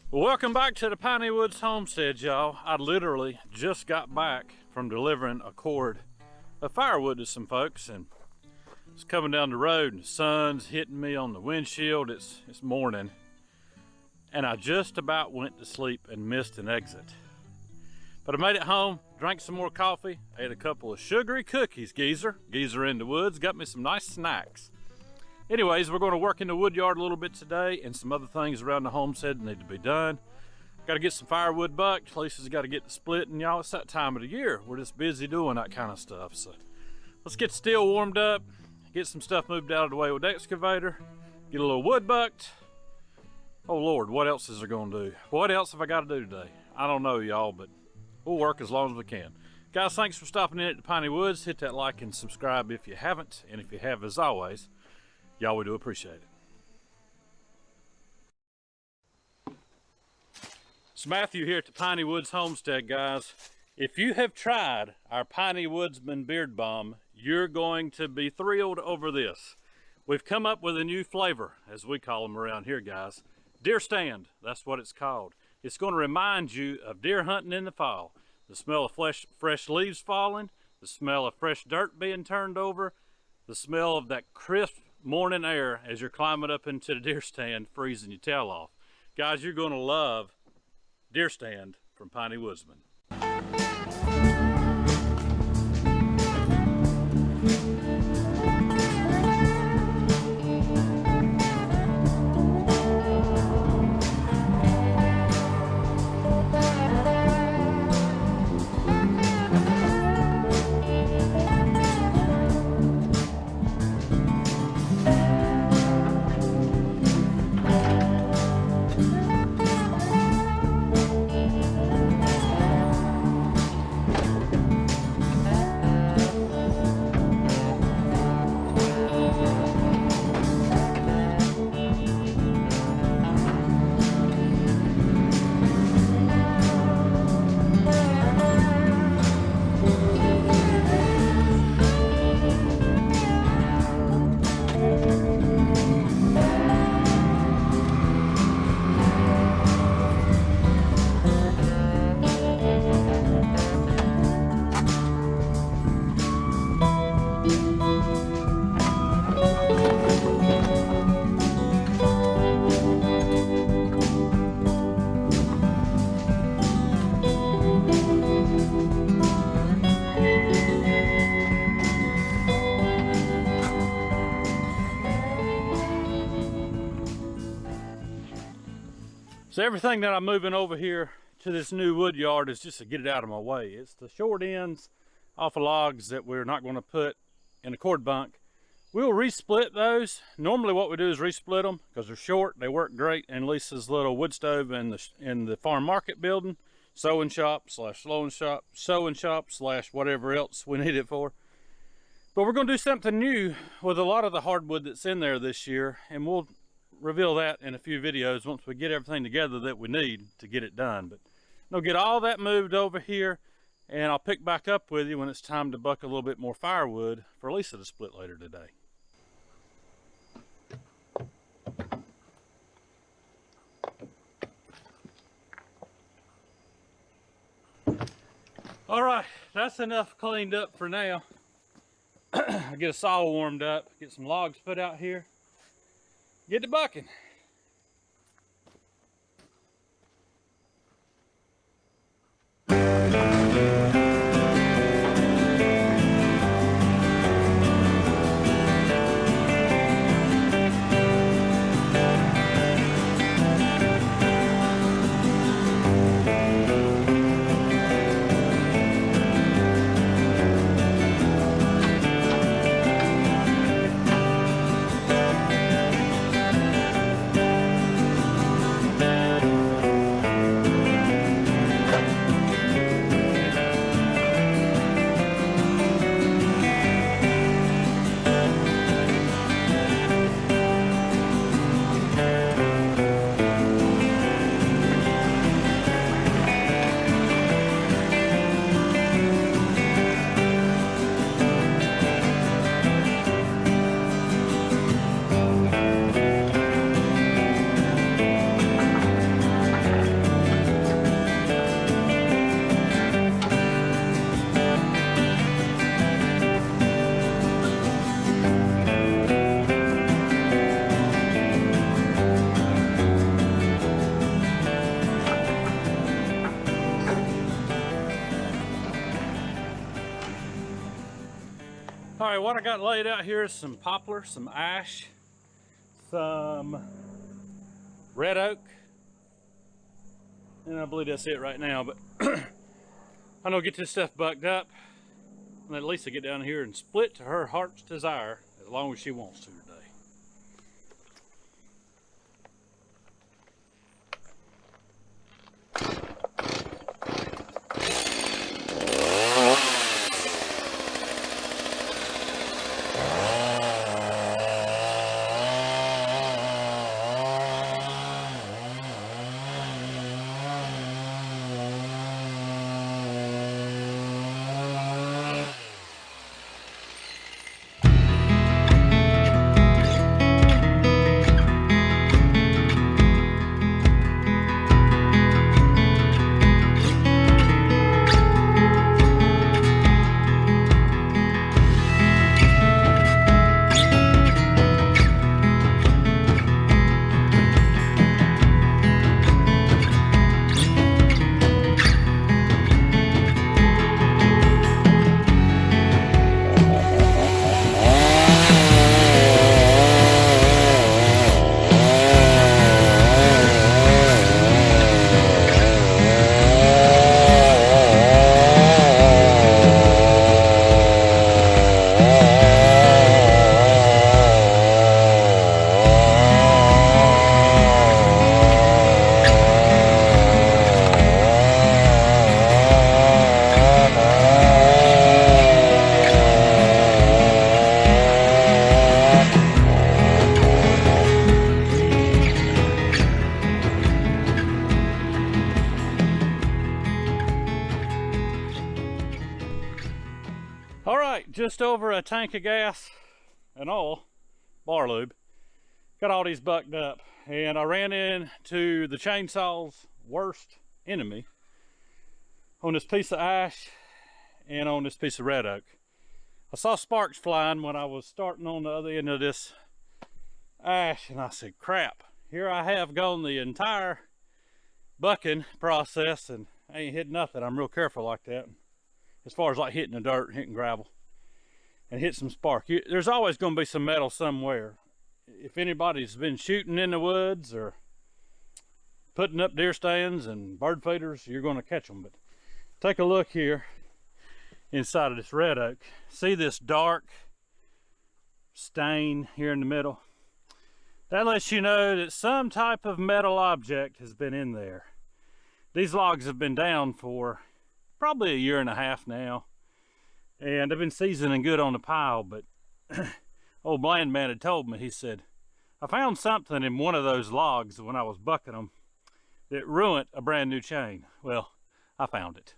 Welcome back to the Piney Woods Homestead, y'all. I literally just got back from delivering a cord of firewood to some folks, and it's coming down the road and the sun's hitting me on the windshield. It's morning, and I just about went to sleep and missed an exit. But I made it home, drank some more coffee, ate a couple of sugary cookies. Geezer in the woods, got me some nice snacks. Anyways, we're going to work in the wood yard a little bit today, and some other things around the homestead need to be done. Got to get some firewood bucked. Lisa's got to get the split, and y'all, it's that time of the year. We're just busy doing that kind of stuff. So let's get steel warmed up, get some stuff moved out of the way with the excavator, get a little wood bucked. Oh Lord, what else is there going to do? What else have I got to do today? I don't know, y'all, but we'll work as long as we can. Guys, thanks for stopping in at the Piney Woods. Hit that like and subscribe if you haven't, and if you have, as always, y'all, we do appreciate it. It's Matthew here at the Piney Woods Homestead, guys. If you have tried our Piney Woodsman Beard Balm, you're going to be thrilled over this. We've come up with a new flavor, as we call them around here, guys. Deer stand, that's what it's called. It's going to remind you of deer hunting in the fall. The smell of fresh leaves falling, the smell of fresh dirt being turned over, the smell of that crisp morning air as you're climbing up into the deer stand, freezing your tail off. Guys, you're going to love Deer Stand from Piney Woodsman. So everything that I'm moving over here to this new wood yard is just to get it out of my way. It's the short ends off of logs that we're not going to put in a cord bunk. We'll resplit those. Normally what we do is resplit them because they're short. They work great in Lisa's little wood stove in the farm market building, sewing shop slash whatever else we need it for. But we're going to do something new with a lot of the hardwood that's in there this year, and we'll reveal that in a few videos once we get everything together that we need to get it done. But I'll get all that moved over here, and I'll pick back up with you when it's time to buck a little bit more firewood for Lisa to split later today. All right, that's enough cleaned up for now. I'll get a saw warmed up, get some logs put out here, get to bucking. right, what I got laid out here is some poplar, some ash, some red oak, and I believe that's it right now, but I'm gonna get this stuff bucked up and let Lisa get down here and split to her heart's desire as long as she wants to today. Just over a tank of gas and oil, bar lube. Got all these bucked up, and I ran into the chainsaw's worst enemy on this piece of ash and on this piece of red oak. I saw sparks flying when I was starting on the other end of this ash, and I said, crap, here I have gone the entire bucking process and I ain't hit nothing. I'm real careful like that as far as like hitting the dirt, hitting gravel, and hit some spark. There's always going to be some metal somewhere. If anybody's been shooting in the woods or putting up deer stands and bird feeders, you're going to catch them. But take a look here inside of this red oak. See this dark stain here in the middle? That lets you know that some type of metal object has been in there. These logs have been down for probably a year and a half now, and they've been seasoning good on the pile, but old Bland Man had told me, he said, I found something in one of those logs when I was bucking them that ruined a brand new chain. Well, I found it.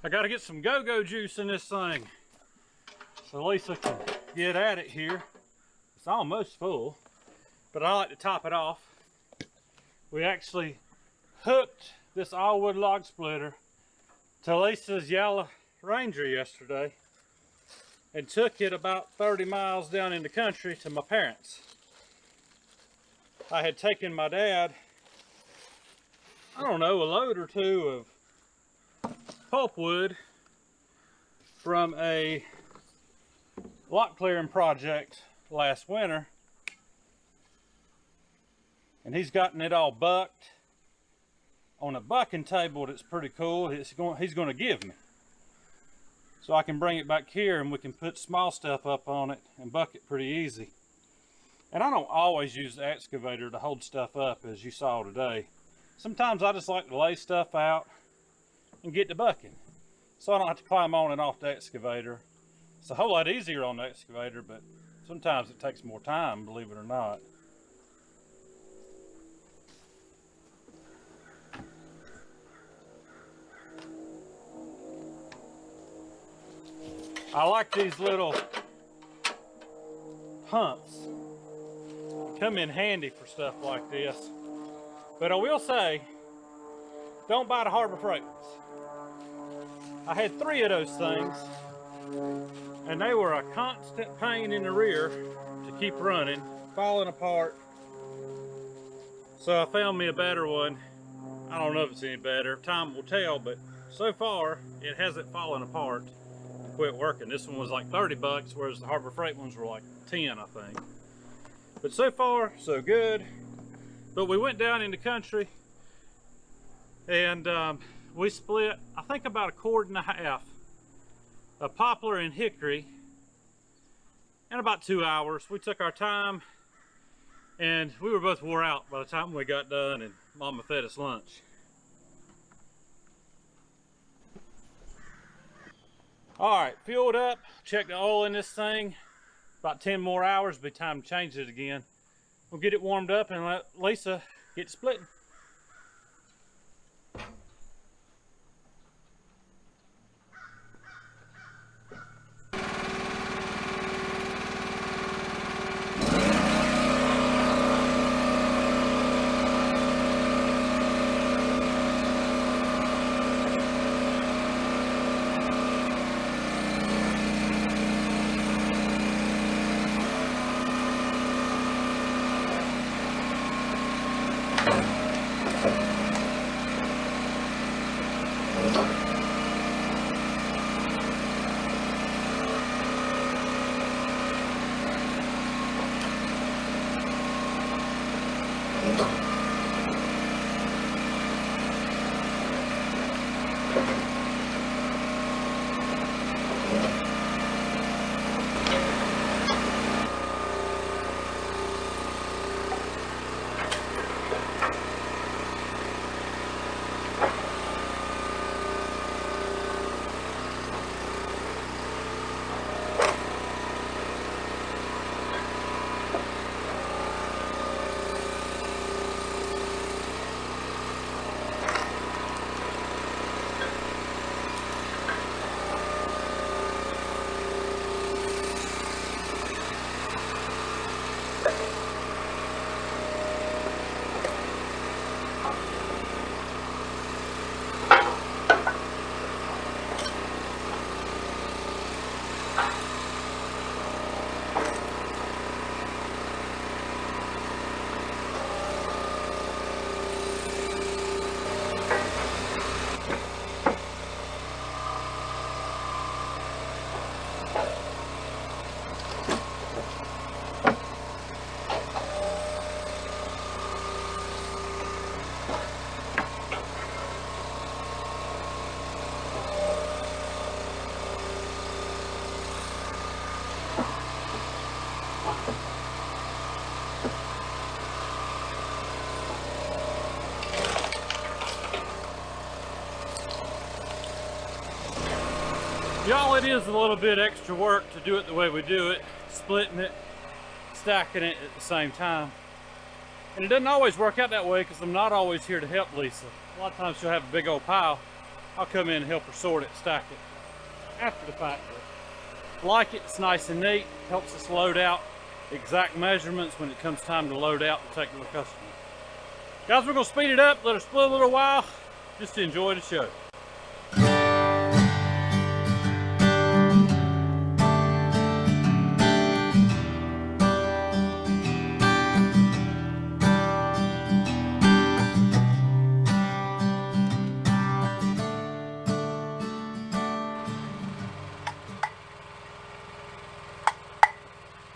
I gotta get some go-go juice in this thing so Lisa can get at it here. It's almost full, but I like to top it off. We actually hooked this all-wood log splitter to Lisa's yellow Ranger yesterday and took it about 30 miles down in the country to my parents. I had taken my dad, I don't know, a load or two of pulpwood from a lot clearing project last winter, and he's gotten it all bucked on a bucking table that's pretty cool. He's going to give me, so I can bring it back here and we can put small stuff up on it and buck it pretty easy. And I don't always use the excavator to hold stuff up as you saw today. Sometimes I just like to lay stuff out and get to bucking, so I don't have to climb on and off the excavator. It's a whole lot easier on the excavator, but sometimes it takes more time, believe it or not. I like these little humps come in handy for stuff like this. But I will say, don't buy the Harbor Freight ones. I had 3 of those things, and they were a constant pain in the rear to keep running, falling apart. So I found me a better one. I don't know if it's any better, time will tell, but so far it hasn't fallen apart and quit working. This one was like 30 bucks, whereas the Harbor Freight ones were like 10, I think. But so far, so good. But we went down in the country and we split, I think, about 1.5 cords of poplar and hickory in about 2 hours. We took our time and we were both wore out by the time we got done, and Mama fed us lunch. All right, fueled up, check the oil in this thing. About 10 more hours, be time to change it again. We'll get it warmed up and let Lisa get splitting. Y'all, it is a little bit extra work to do it the way we do it, splitting it, stacking it at the same time. And it doesn't always work out that way because I'm not always here to help Lisa. A lot of times she'll have a big old pile. I'll come in and help her sort it, stack it after the fact. But like it, it's nice and neat, helps us load out exact measurements when it comes time to load out and take to the customer. Guys, we're gonna speed it up, let her split a little while, just to enjoy the show.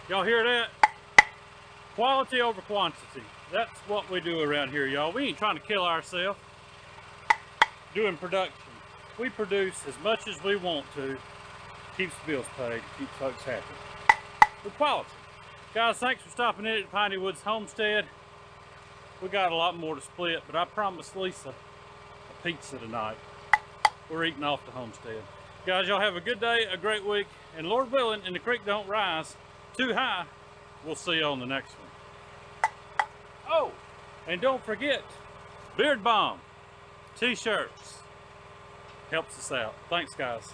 Y'all hear that? Quality over quantity. That's what we do around here, y'all. We ain't trying to kill ourselves doing production. We produce as much as we want to. Keeps the bills paid, keeps folks happy. With quality. Guys, thanks for stopping in at Piney Woods Homestead. We got a lot more to split, but I promised Lisa a pizza tonight. We're eating off the homestead. Guys, y'all have a good day, a great week, and Lord willing, and the creek don't rise too high, we'll see you on the next one. Oh, and don't forget, Beard Balm, t-shirts, helps us out. Thanks, guys.